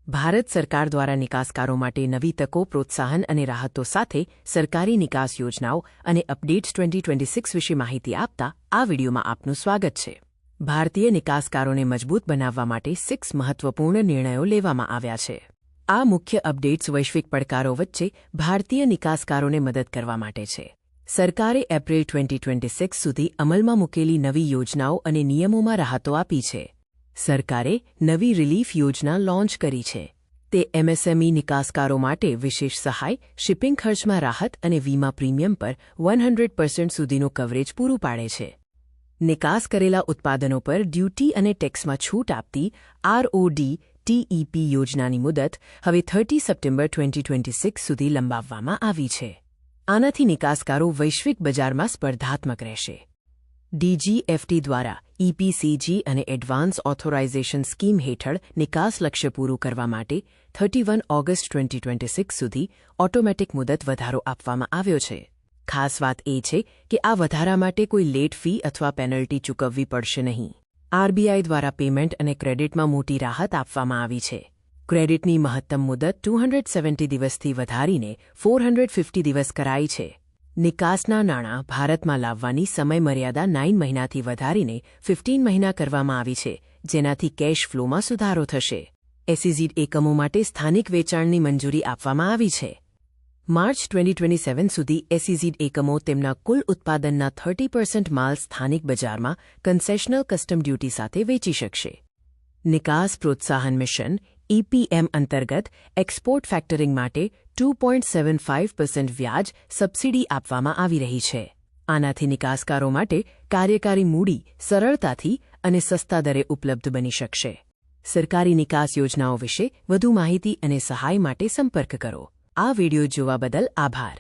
ભારત સરકાર દ્વારા નિકાસકારો માટે નવી તકો, પ્રોત્સાહન અને રાહતો સાથે સરકારી નિકાસ યોજનાઓ અને અપડેટ્સ 2026 વિશે માહિતી આપતા આ વિડીયોમાં આપનું સ્વાગત છે. ભારતીય નિકાસકારોને મજબૂત બનાવવા માટે 6 મહત્વપૂર્ણ નિર્ણયો લેવામાં આવ્યા છે. આ મુખ્ય અપડેટ્સ વૈશ્વિક પડકારો વચ્ચે ભારતીય નિકાસકારોને મદદ કરવા માટે છે. સરકારે એપ્રિલ 2026 સુધી અમલમાં મૂકેલી નવી યોજનાઓ અને નિયમોમાં રાહતો આપી છે. સરકારે નવી રિલીફ યોજના લોન્ચ કરી છે. તે એમએસએમઈ નિકાસકારો માટે વિશેષ સહાય, શિપિંગ ખર્ચમાં રાહત અને વીમા પ્રીમિયમ પર 100% સુધીનું કવરેજ પૂરું પાડે છે. નિકાસ કરેલા ઉત્પાદનો પર ડ્યુટી અને ટેક્સમાં છૂટ આપતી RODTEP યોજનાની મુદત હવે 30 સપ્ટેમ્બર 2026 સુધી લંબાવવામાં આવી છે. આનાથી નિકાસકારો વૈશ્વિક બજારમાં સ્પર્ધાત્મક રહેશે. DGFT દ્વારા EPCG અને એડવાન્સ ઓથોરાઇઝેશન સ્કીમ હેઠળ નિકાસ લક્ષ્ય પૂરું કરવા માટે 31 ઓગસ્ટ 2026 સુધી ઓટોમેટિક મુદત વધારો આપવામાં આવ્યો છે. ખાસ વાત એ છે કે આ વધારા માટે કોઈ લેટ ફી અથવા પેનલ્ટી ચૂકવવી પડશે નહીં. RBI દ્વારા પેમેન્ટ અને ક્રેડિટમાં મોટી રાહત આપવામાં આવી છે. ક્રેડિટની મહત્તમ મુદત 270 દિવસથી વધારીને 450 દિવસ કરાઈ છે. નિકાસના નાણાં ભારતમાં લાવવાની સમયમર્યાદા 9 મહિનાથી વધારીને 15 મહિના કરવામાં આવી છે, જેનાથી કેશ ફ્લોમાં સુધારો થશે. SEZ એકમો માટે સ્થાનિક વેચાણની મંજૂરી આપવામાં આવી છે. માર્ચ 2027 સુધી SEZ એકમો તેમના કુલ ઉત્પાદનના 30% માલ સ્થાનિક બજારમાં કન્સેશનલ કસ્ટમ ડ્યુટી સાથે વેચી શકશે. નિકાસ પ્રોત્સાહન મિશન EPM અંતર્ગત એક્સપોર્ટ ફેક્ટરિંગ માટે 2.75% વ્યાજ સબસિડી આપવામાં આવી રહી છે. આનાથી નિકાસકારો માટે કાર્યકારી મૂડી સરળતાથી અને સસ્તા દરે ઉપલબ્ધ બની શકશે. સરકારી નિકાસ યોજનાઓ વિશે વધુ માહિતી અને સહાય માટે સંપર્ક કરો. આ વિડિયો જોવા બદલ આભાર.